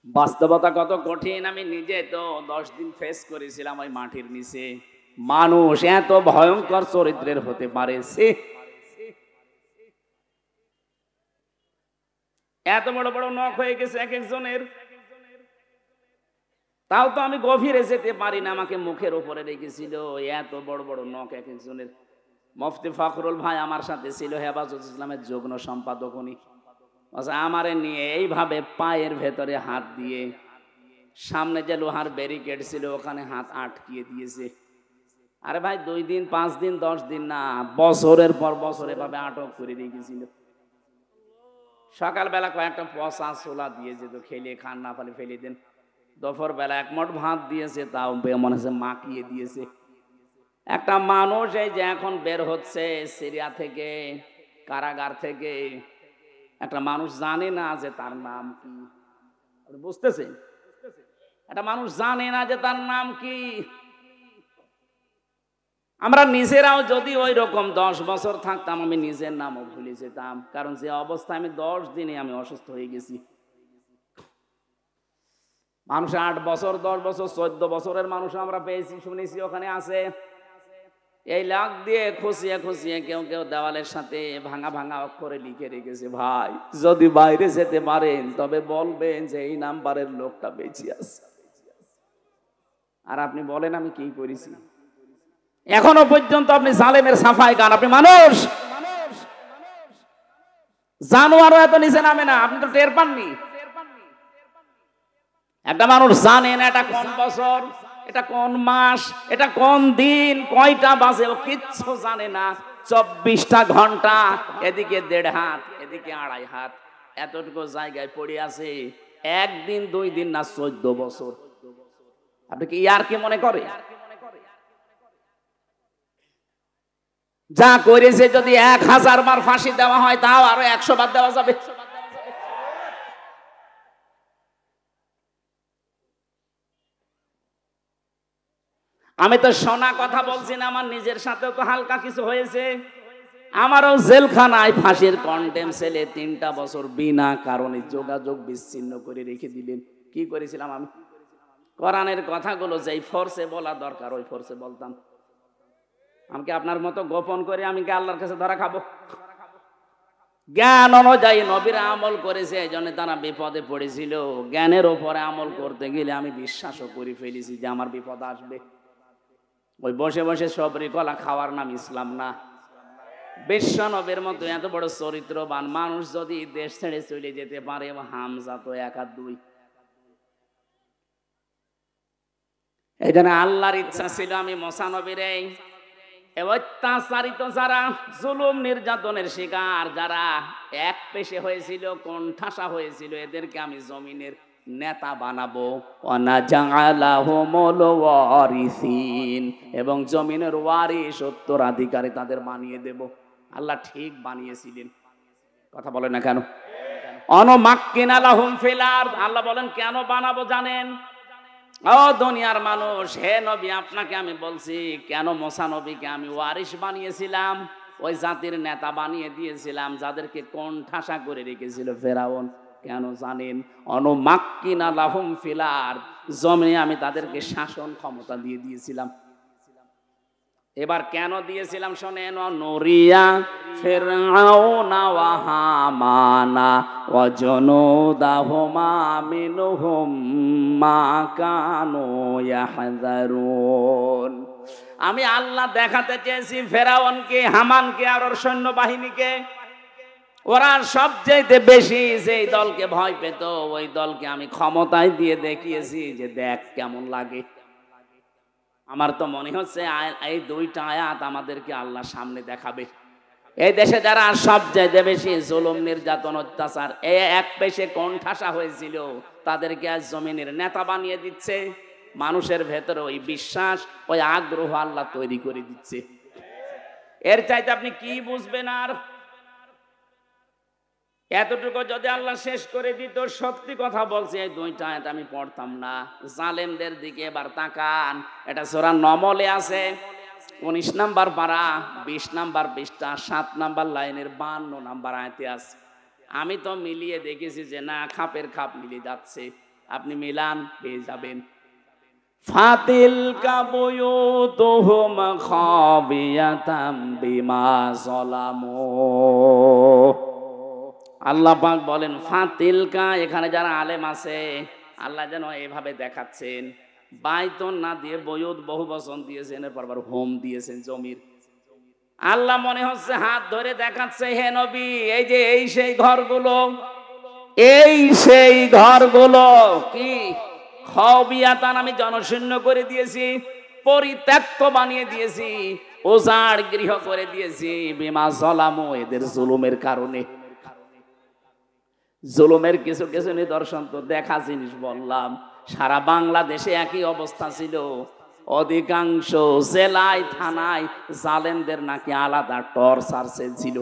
বাস্তবতা কত কঠিন আমি নিজে তো 10 দিন ফেস করেছিলাম ওই মাটির নিচে। মানুষ এত ভয়ঙ্কর চরিত্রের হতে পারে, সে এত বড় বড় নখ হয়ে গেছে এক একজনের। তাও তো আমি গভীরে যেতে পারি না, আমাকে মুখের উপরে রেখেছিল। এত বড় বড় নখ এক একজনের। মুফতি ফখরুল ভাই আমার সাথে ছিল, হেফাজত ইসলামের যুগ্ম সম্পাদক উনি। আমারে নিয়ে এইভাবে পায়ের ভেতরে হাত দিয়ে সামনে যে লোহার ব্যারিকেড ছিল ওখানে হাত আটকিয়ে দিয়েছে। আরে ভাই 2 দিন 5 দিন 10 দিন না, বছরের পর বছর এভাবে আটক করে রেখেছিল। সকালবেলা কয়েকটা পচা ছোলা দিয়ে যেত, খেলে খান না পালে ফেলে দেন। দুপুর বেলা 1 মুঠ ভাত দিয়েছে, তাও মনে হচ্ছে মাখিয়ে দিয়েছে। একটা মানুষ এই যে এখন বের হচ্ছে সিরিয়া থেকে, কারাগার থেকে, একটা মানুষ জানে না যে তার নাম কি। বুঝতেছেন? একটা মানুষ জানে না যে তার নাম কি। আমরা নিজেরাও যদি ওই রকম 10 বছর থাকতাম, আমি নিজের নামও ভুলে যেতাম। কারণ যে অবস্থায় আমি 10 দিনে আমি অসুস্থ হয়ে গেছি। মানুষ 8 বছর 10 বছর 14 বছরের মানুষ আমরা পেয়েছি, শুনেছি ওখানে আছে। এই লাখ দিয়ে খুশিয়ে খুশিয়ে কেউ কেউ দেওয়ালের সাথে ভাঙা ভাঙা অক্ষরে লিখে রেখেছে, ভাই যদি বাইরে যেতে পারেন তবে বলবেন যে এই নাম্বারের লোকটা বেঁচে আছে। আর আপনি বলেন আমি কি করেছি? এখনো পর্যন্ত আপনি জালেমের সাফাই গান। আপনি মানুষ, জানোয়ারও এত নিচে নামে না, আপনি তো টের পাননি। একটা মানুষ জানে না এটা কোন বছর, এটা কোন মাস, এটা কোন দিন, কয়টা বাজে, ও কিচ্ছু জানে না। 24টা ঘন্টা, এদিকে 1.5 হাত, এদিকে 2.5 হাত, এতটুকু জায়গায় পড়ে আছে। 1 দিন 2 দিন না, 14 বছর। আপনি কি ইয়ার কি মনে করে? যা করেছে যদি 1000 বার ফাঁসি দেওয়া হয়, তাও আরো 100 বার দেওয়া যাবে। আমি তো শোনা কথা বলছি না, আমার নিজের সাথেও তো হালকা কিছু হয়েছে। আমারও জেলখানায় ফাঁসির কন্ডেম সেলে 3টা বছর বিনা কারণে যোগাযোগ বিচ্ছিন্ন করে রেখে দিলেন। কি করেছিলাম আমি? কোরআনের কথাগুলো যেই ফোর্সে বলা দরকার ওই ফোর্সে বলতাম। আমি কি আপনার মতো গোপন করে আমি কি আল্লাহর কাছে ধরা খাবো? জ্ঞান অনুযায়ী নবীরা আমল করেছে, এই জন্য তারা বিপদে পড়েছিল। জ্ঞানের ওপরে আমল করতে গেলে আমি বিশ্বাসও করে ফেলেছি যে আমার বিপদ আসবে। ওই বসে বসে সবরি কলা খাওয়ার নাম ইসলাম না। বিশ্ব নবীর মতো এত বড় চরিত্রবান মানুষ যদি দেশ ছেড়ে চলে যেতে পারে, হামজা তো 1 আর 2। এই জন্য আল্লাহর ইচ্ছা ছিল আমি মুসা নবীর এই অত্যাচারিত যারা, জুলুম নির্যাতনের শিকার যারা, এক পেশে হয়েছিল, কোণঠাসা হয়েছিল, এদেরকে আমি জমিনের নেতা বানাবো। ওয়ানাজালাহুমুল ওয়ারিসিন, এবং জমিনের ওয়ারিস, উত্তরাধিকারী তাদের বানিয়ে দেব। আল্লাহ ঠিক বানিয়েছিলেন। কথা বলে না কেন? অনুমাক্কিনা লাহুম ফিল আরদ, আল্লাহ বলেন কেন বানাবো জানেন? ও দুনিয়ার মানুষ, হে নবী আপনাকে আমি বলছি কেন মুসা নবীকে আমি ওয়ারিস বানিয়েছিলাম, ওই জাতির নেতা বানিয়ে দিয়েছিলাম যাদেরকে কোণঠাসা করে রেখেছিল ফেরাউন। কেন জানেন? অনুমাক্কিনা লাহুম ফিল আরদ, জমিনে আমি তাদেরকে শাসন ক্ষমতা দিয়ে দিয়েছিলাম। এবার কেন দিয়েছিলাম শোনেন, নুরিয়া ফিরআউনা ওয়া হামানা ওয়া জুনুদাহুমা মিনহুম মা কানু ইয়াহযারুন। আমি আল্লাহ দেখাতে চেয়েছি ফেরাউনকে, হামানকে আর ওর সৈন্যবাহিনীকে, ওরা সবচেয়ে বেশি যেই দলকে ভয় পেত ওই দলকে আমি ক্ষমতায় দিয়ে দেখিয়েছি যে দেখ কেমন লাগে। আমার তো মনে হচ্ছে এই 2টা আয়াত আমাদেরকে আল্লাহ সামনে দেখাবে। এই দেশে যারা সবচেয়ে বেশি জুলুম নির্যাতন অত্যাচার এই এক পেশে কোণঠাসা হয়েছিল, তাদেরকে আজ জমিনের নেতা বানিয়ে দিচ্ছে। মানুষের ভেতরে ওই বিশ্বাস, ওই আগ্রহ আল্লাহ তৈরি করে দিচ্ছে। এর চাইতে আপনি কি বুঝবেন? আর এতটুকু যদি আল্লাহ শেষ করে দিত, সত্যি কথা বলছি এই 2টা আয়াত আমি পড়তাম না। জালেমদের দিকে এবার তাকান, এটা সূরা নমলে আছে, 19 নাম্বার পারা, 20 নাম্বার পৃষ্ঠা, 7 নাম্বার লাইনের 52 নাম্বার আয়াতে আছে। আমি তো মিলিয়ে দেখেছি যে না, খাপের খাপ মিলে যাচ্ছে। আপনি মিলান পেয়ে যাবেন। ফাতিলকা বুয়ুতুহুম খাবিয়াতাম বিমা যালামু। আল্লাহ পাক বলেন ফাতিলকা, এখানে যারা আলেম আছে আল্লাহ যেন এভাবে দেখাচ্ছেন, বাইতন না দিয়ে বয়ুত বহু বচন দিয়েছেন, এরপর আবার হোম দিয়েছেন জমির। আল্লাহ মনে হচ্ছে হাত ধরে দেখাচ্ছে, হে নবী এই যে এই সেই ঘরগুলো, এই সেই ঘরগুলো কি খাবিয়াতান, আমি জনশূন্য করে দিয়েছি, পরিত্যক্ত বানিয়ে দিয়েছি, উজাড় গৃহ করে দিয়েছি, বিমা যালামু, এদের জুলুমের কারণে। জুলুমের কিছু কিছু নিদর্শন তো দেখা জিনিস বললাম। সারা বাংলাদেশে একই অবস্থা ছিল, অধিকাংশ জেলায় থানায় জালেমদের নাকি আলাদা টর্চার সেল ছিল।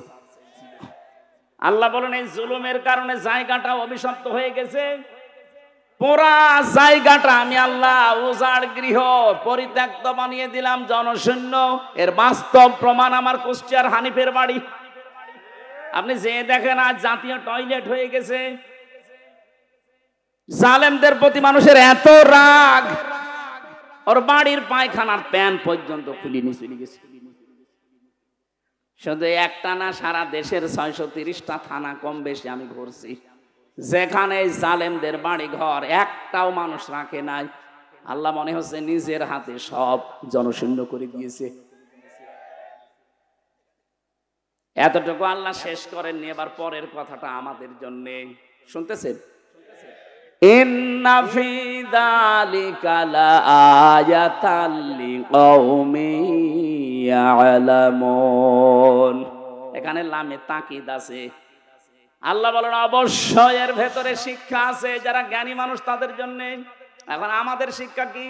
আল্লাহ বলেন এই জুলুমের কারণে জায়গাটা অভিশপ্ত হয়ে গেছে, পুরা জায়গাটা আমি আল্লাহ উজাড় গৃহ পরিত্যক্ত বানিয়ে দিলাম, জনশূন্য। এর বাস্তব প্রমাণ আমার কুষ্টিয়ার হানিফের বাড়ি। আপনি যে দেখেন আজ জাতীয় টয়লেট হয়ে গেছে। জালেমদের প্রতি মানুষের এত রাগ, ওর বাড়ির পায়খানার প্যান পর্যন্ত খুলিনি চলে গেছে। শুধু একটা না, সারা দেশের 630টা থানা কম বেশি আমি ঘুরছি, যেখানে জালেমদের বাড়ি ঘর একটাও মানুষ রাখে নাই। আল্লাহ মনে হচ্ছে নিজের হাতে সব জনশূন্য করে দিয়েছে। এতটুকু আল্লাহ শেষ করেননি, এবার পরের কথাটা আমাদের জন্য শুনতেছেন। ইন্না ফি যালিকা লাআয়াতাল লিকাউমিন ইয়ালামুন, এখানে লামে তাকিদ আছে। আল্লাহ বলেন অবশ্যই এর ভেতরে শিক্ষা আছে যারা জ্ঞানী মানুষ তাদের জন্য। এখন আমাদের শিক্ষা কি?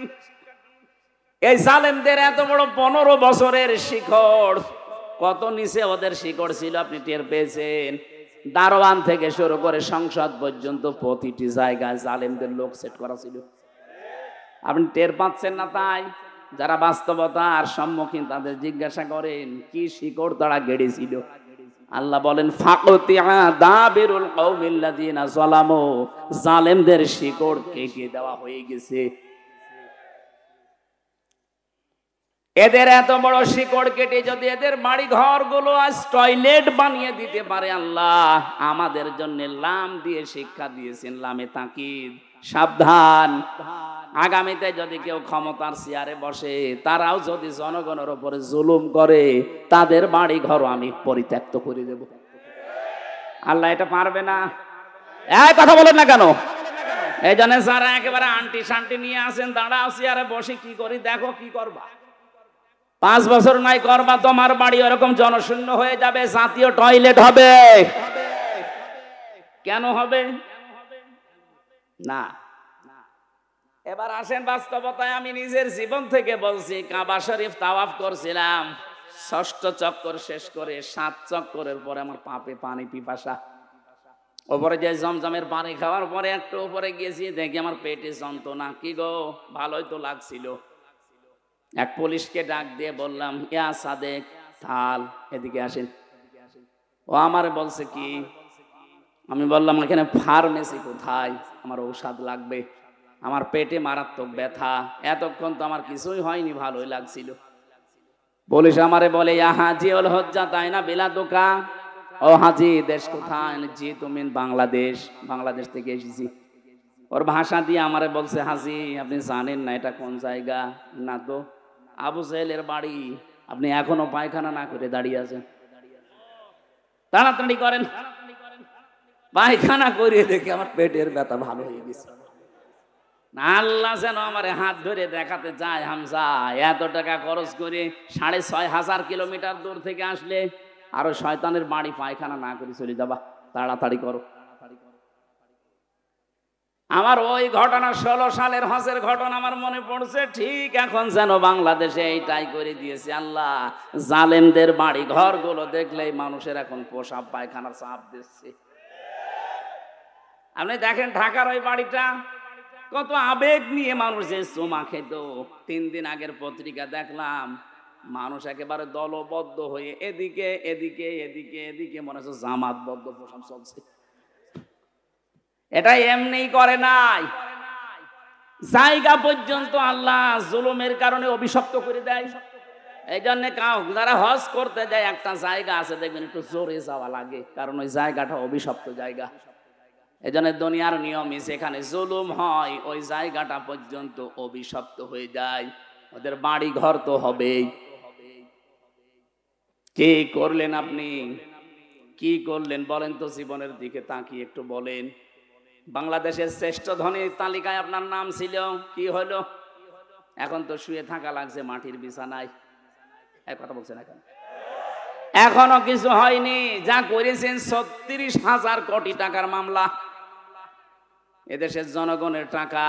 এই জালেমদের এত বড় 15 বছরের শিকড়, কত নিচে ওদের শিকড় ছিল আপনি টের পেয়েছেন। দারোয়ান থেকে শুরু করে সংসদ পর্যন্ত প্রতিটি জায়গায় জালেমদের লোক সেট করা ছিল। আপনি টের পাচ্ছেন না, তাই যারা বাস্তবতার সম্মুখীন তাদের জিজ্ঞাসা করেন কি শিকড় তারা গেড়েছিল। আল্লাহ বলেন ফাকতিয়া দাবিরুল কওমিল্লাযিনা যালামু, জালেমদের শিকড় কেটে দেওয়া হয়ে গেছে। এদের এত বড় শিকড় কেটে যদি এদের বাড়ি ঘরগুলো আজ টয়লেট বানিয়ে দিতে পারে, আল্লাহ আমাদের জন্য লাম দিয়ে শিক্ষা দিয়েছেন, লামে তাকিদ, সাবধান। আগামীতে যদি কেউ ক্ষমতার চেয়ারে বসে, তারাও যদি জনগণের উপরে জুলুম করে, তাদের বাড়ি ঘর আমি পরিত্যক্ত করে দেব। আল্লাহ এটা পারবে না? এই কথা বলেন না কেন? এই জন্য যারা একেবারে আন্টি শান্টি নিয়ে আসেন, দাঁড়াও চেয়ারে বসে কি করি দেখো, কি করবা 5 বছর নাই করবা, তোমার বাড়ি ওরকম জনশূন্য হয়ে যাবে, জাতীয় টয়লেট হবে। কেন হবে না? এবার আসেন বাস্তবতায়, আমি নিজের জীবন থেকে বলছি। কাবা শরীফ তাওয়াফ করছিলাম, 6ষ্ঠ চক্কর শেষ করে 7 চক্করের পরে আমার পাপে পানি পিপাসা। ওপরে যে জমজমের পানি খাওয়ার পরে একটু উপরে গিয়েছি, দেখি আমার পেটে যন্ত্রণা। কি গো, ভালোই তো লাগছিল। এক পুলিশকে ডাক দিয়ে বললাম ইয়া সাদেক থাল, এদিকে আসেন। ও আমার বলছে কি? আমি বললাম এখানে ফার্মেসি কোথায়, আমার ঔষধ লাগবে, আমার পেটে মারাত্মক ব্যথা, এতক্ষণ তো আমার কিছুই হয়নি, ভালোই লাগছিল। পুলিশ আমারে বলে ইয়া হাজি ওল হজ্জা, তাই না বিলাদুকা? ও হাজি, দেশ কোথায়? জি তুমি বাংলাদেশ। বাংলাদেশ থেকে এসেছি। ওর ভাষা দিয়ে আমারে বলছে হাজি আপনি জানেন না এটা কোন জায়গা? না তো। আবু জাহেলের বাড়ি, আপনি এখনো পায়খানা না করে দাঁড়িয়ে আছেন, তাড়াতাড়ি করেন। পায়খানা করিয়ে দেখে আমার পেটের ব্যথা ভালো হয়ে গেছে। আল্লাহ যেন আমার হাত ধরে দেখাতে চায়, হামজা এত টাকা খরচ করে 6,500 কিলোমিটার দূর থেকে আসলে আরো শয়তানের বাড়ি পায়খানা না করে চলে যাবা, তাড়াতাড়ি করো। আমার ওই ঘটনা 16 সালের হজের ঘটনা আমার মনে পড়ছে, ঠিক এখন যেন বাংলাদেশে এইটাই করে দিয়েছে আল্লাহ। জালেমদের বাড়ি ঘরগুলো দেখলেই মানুষের এখন পোশাক পায়খানার চাপ দিচ্ছে। আপনি দেখেন ঢাকার ওই বাড়িটা, কত আবেগ নিয়ে মানুষ যে চুমা খেত। 3 দিন আগের পত্রিকা দেখলাম, মানুষ একেবারে দলবদ্ধ হয়ে এদিকে এদিকে এদিকে এদিকে, মনে হচ্ছে জামাতবদ্ধ পোশাক চলছে। এটা এমনি করে নাই, জায়গা পর্যন্ত আল্লাহ জুলুমের কারণে অভিশপ্ত করে দেয়। এই জন্য যারা হজ করতে যায় একটা জায়গা আছে দেখবেন একটু জোরে যাওয়া লাগে, কারণ ওই জায়গাটা অভিশপ্ত জায়গা। এই জন্য দুনিয়ার নিয়মই যেখানে জুলুম হয় ওই জায়গাটা পর্যন্ত অভিশপ্ত হয়ে যায়। ওদের বাড়ি ঘর তো হবেই। কি করলেন আপনি, কি করলেন বলেন তো? জীবনের দিকে তাকিয়ে একটু বলেন। বাংলাদেশের শ্রেষ্ঠ ধনীর তালিকায় আপনার নাম ছিল, কি হলো? এখন তো শুয়ে থাকা লাগছে মাটির বিছানায়। এক কথা বলছেন এখন, এখনো কিছু হয়নি। যা করেছেন 36,000 কোটি টাকার মামলা, এদেশের জনগণের টাকা।